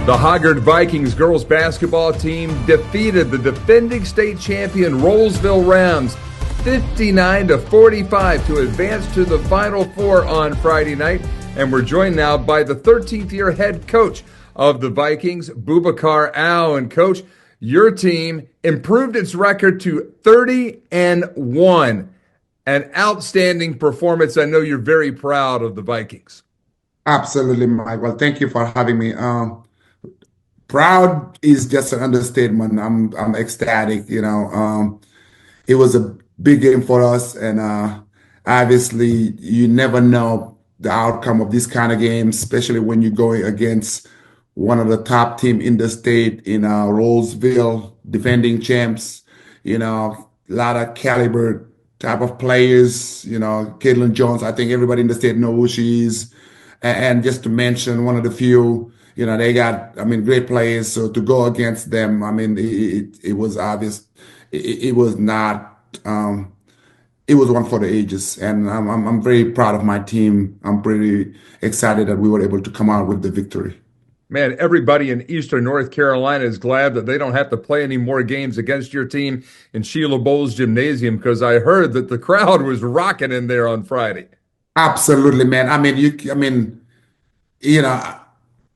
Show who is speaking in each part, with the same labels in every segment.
Speaker 1: The Hoggard Vikings girls basketball team defeated the defending state champion Rolesville Rams 59-45 to advance to the Final Four on Friday night. And we're joined now by the 13th year head coach of the Vikings, Boubacar Al. And coach, your team improved its record to 30-1. An outstanding performance. I know you're very proud of the Vikings.
Speaker 2: Absolutely, Mike. Well, thank you for having me. Proud is just an understatement. I'm ecstatic. It was a big game for us, and obviously, you never know the outcome of this kind of game, especially when you're going against one of the top team in the state in Rolesville, defending champs. A lot of caliber type of players. Caitlin Jones. I think everybody in the state knows who she is, and just to mention one of the few. They got, great players. So to go against them, it was obvious. It was not, it was one for the ages. And I'm very proud of my team. I'm pretty excited that we were able to come out with the victory.
Speaker 1: Man, everybody in Eastern North Carolina is glad that they don't have to play any more games against your team in Sheila Bowles Gymnasium, because I heard that the crowd was rocking in there on Friday.
Speaker 2: Absolutely, man.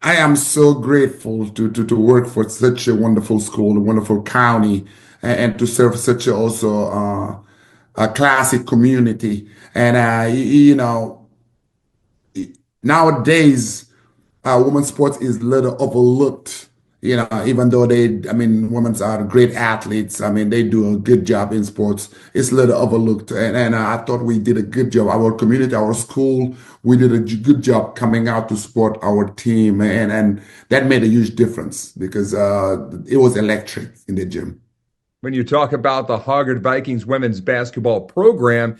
Speaker 2: I am so grateful to work for such a wonderful school, a wonderful county, and to serve such a classic community. And nowadays, women's sports is a little overlooked. Even though women's are great athletes. They do a good job in sports. It's a little overlooked. And I thought we did a good job. Our community, our school, we did a good job coming out to support our team. And that made a huge difference because it was electric in the gym.
Speaker 1: When you talk about the Hoggard Vikings women's basketball program,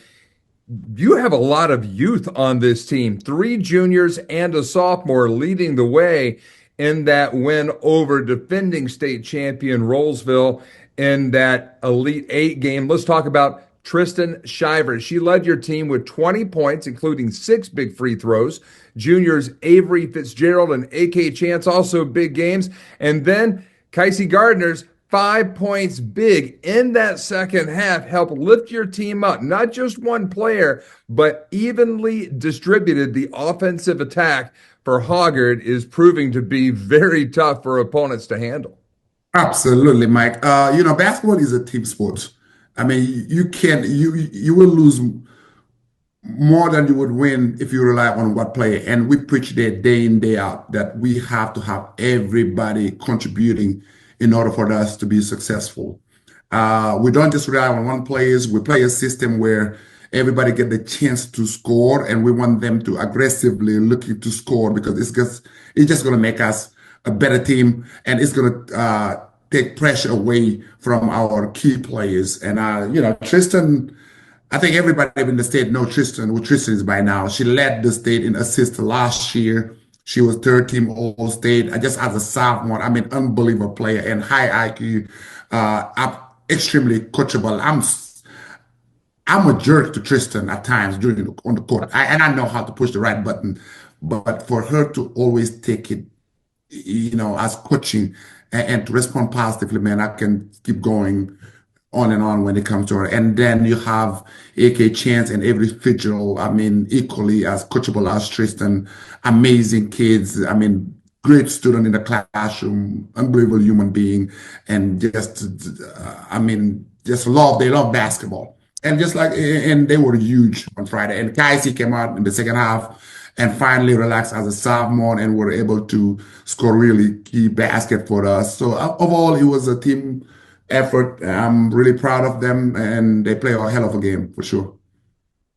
Speaker 1: you have a lot of youth on this team. 3 juniors and a sophomore leading the way in that win over defending state champion Rolesville in that Elite 8 game. Let's talk about Tristan Shiver. She led your team with 20 points, including 6 big free throws. Juniors Avery Fitzgerald and AK Chance, also big games. And then Kicey Gardner's 5 points big in that second half helped lift your team up. Not just one player, but evenly distributed. The offensive attack for Hoggard is proving to be very tough for opponents to handle.
Speaker 2: Absolutely, Mike. Basketball is a team sport. You will lose more than you would win if you rely on one player. And we preach that day in, day out, that we have to have everybody contributing in order for us to be successful. We don't just rely on one player. We play a system where everybody get the chance to score, and we want them to aggressively looking to score because it's just going to make us a better team, and it's going to take pressure away from our key players. And Tristan, I think everybody in the state knows Tristan, who Tristan is by now. She led the state in assists last year. She was third team All-State. Just as a sophomore, unbelievable player and high IQ, extremely coachable. I'm a jerk to Tristan at times on the court. I know how to push the right button, but for her to always take it, as coaching and to respond positively, man, I can keep going on and on when it comes to her. And then you have AK Chance and Avery Fitzgerald, equally as coachable as Tristan. Amazing kids. Great student in the classroom, unbelievable human being, and they love basketball. And and they were huge on Friday. And Kicey came out in the second half and finally relaxed as a sophomore and were able to score really key basket for us. So overall, it was a team effort. I'm really proud of them, and they play a hell of a game for sure.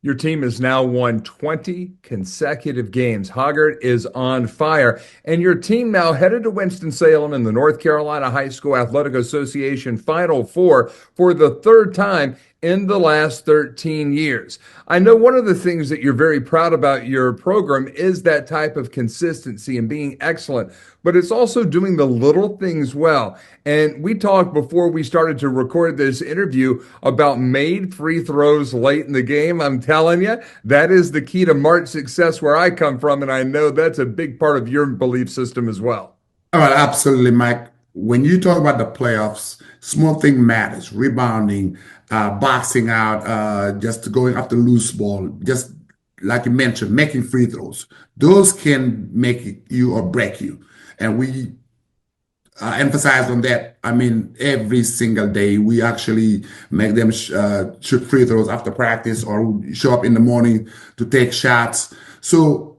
Speaker 1: Your team has now won 20 consecutive games. Hoggard is on fire. And your team now headed to Winston-Salem in the North Carolina High School Athletic Association Final Four for the 3rd time in the last 13 years. I know one of the things that you're very proud about your program is that type of consistency and being excellent, but it's also doing the little things well. And we talked before we started to record this interview about made free throws late in the game. I'm telling you, that is the key to March success where I come from, and I know that's a big part of your belief system as well.
Speaker 2: All right, absolutely, Mike. When you talk about the playoffs, small thing matters. Rebounding, boxing out, just going after loose ball, just like you mentioned, making free throws. Those can make you or break you. And we emphasize on that. I mean, every single day we actually make them shoot free throws after practice or show up in the morning to take shots. So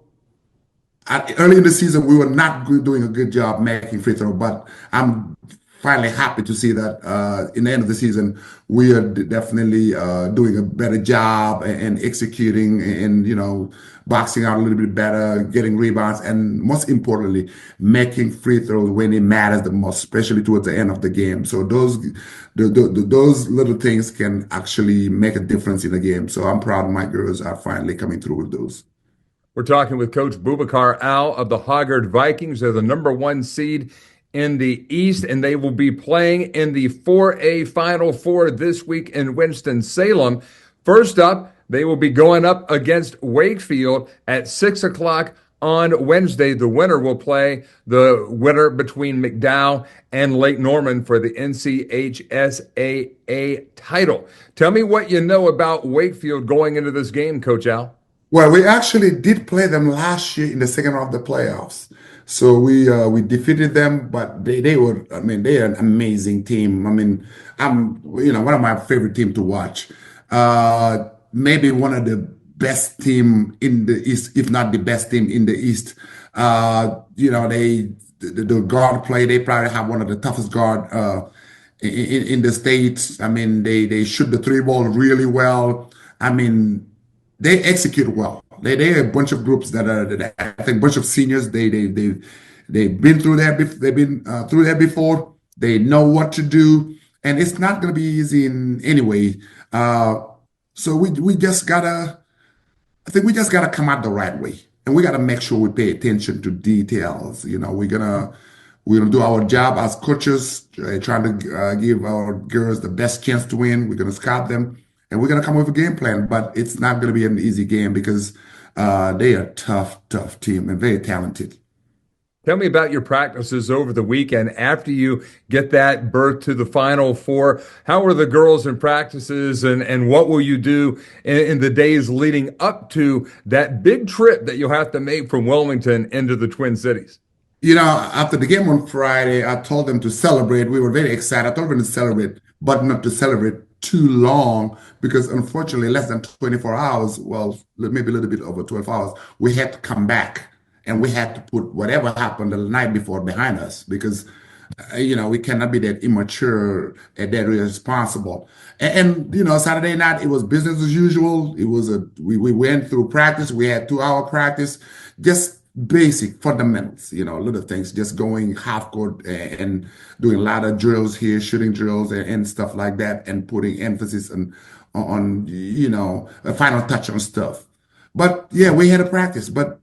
Speaker 2: early in the season, we were not doing a good job making free throw, but I'm finally happy to see that in the end of the season, we are definitely doing a better job and executing and, boxing out a little bit better, getting rebounds, and most importantly, making free throws when it matters the most, especially towards the end of the game. So those little things can actually make a difference in the game. So I'm proud my girls are finally coming through with those.
Speaker 1: We're talking with Coach Boubacar Al of the Hoggard Vikings. They're the #1 seed in the East, and they will be playing in the 4A Final Four this week in Winston-Salem. First up, they will be going up against Wakefield at 6 o'clock on Wednesday. The winner will play the winner between McDowell and Lake Norman for the NCHSAA title. Tell me what you know about Wakefield going into this game, Coach Al.
Speaker 2: Well, we actually did play them last year in the second round of the playoffs. So we defeated them, but they were, I mean, they're an amazing team. I mean, one of my favorite team to watch. Maybe one of the best team in the East, if not the best team in the East. The guard play, they probably have one of the toughest guard in the States. I mean, they shoot the three ball really well. I mean, they execute well. They a bunch of groups that I think, bunch of seniors. They've been through there. They've been through there before. They know what to do, and it's not going to be easy in any way. So we just gotta. I think we just gotta come out the right way, and we gotta make sure we pay attention to details. We're gonna do our job as coaches, trying to give our girls the best chance to win. We're gonna scout them. And we're going to come up with a game plan, but it's not going to be an easy game because they are a tough team and very talented.
Speaker 1: Tell me about your practices over the weekend after you get that berth to the Final Four. How are the girls in practices, and what will you do in the days leading up to that big trip that you'll have to make from Wilmington into the Twin Cities?
Speaker 2: After the game on Friday, I told them to celebrate. We were very excited. I told them to celebrate, but not to celebrate too long because unfortunately less than 24 hours, well, maybe a little bit over 12 hours, we had to come back and we had to put whatever happened the night before behind us because, we cannot be that immature and that irresponsible. And Saturday night, it was business as usual. It was we went through practice. We had 2-hour practice, just basic fundamentals, little things, just going half court and doing a lot of drills here, shooting drills and stuff like that, and putting emphasis on a final touch on stuff. But yeah, we had a practice. But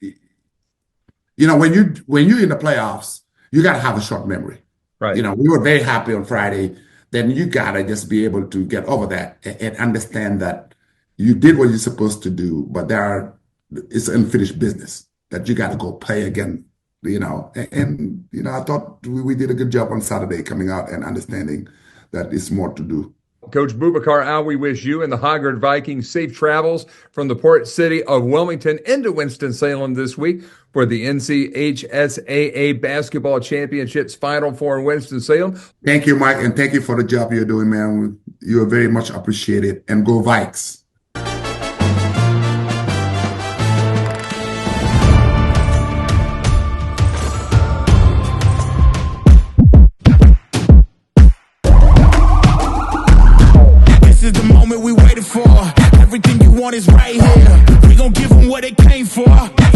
Speaker 2: when you're in the playoffs, you gotta have a short memory.
Speaker 1: Right.
Speaker 2: We were very happy on Friday. Then you gotta just be able to get over that and understand that you did what you're supposed to do, but it's unfinished business that you got to go play again, and I thought we did a good job on Saturday coming out and understanding that it's more to do.
Speaker 1: Coach Boubacar Al, we wish you and the Hoggard Vikings safe travels from the port city of Wilmington into Winston-Salem this week for the NCHSAA Basketball Championships Final Four in Winston-Salem.
Speaker 2: Thank you, Mike, and thank you for the job you're doing, man. You are very much appreciated, and go Vikes.
Speaker 3: We waited for everything you want is right here. We gon' give them what they came for.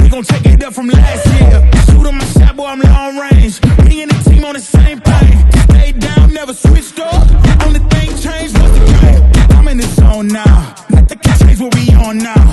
Speaker 3: We gon' take it up from last year. Shoot on my shot, boy, I'm long range. Me and the team on the same page. Stayed down, never switched up. Only thing changed was the game. I'm in the zone now. Let the catch change what we on now.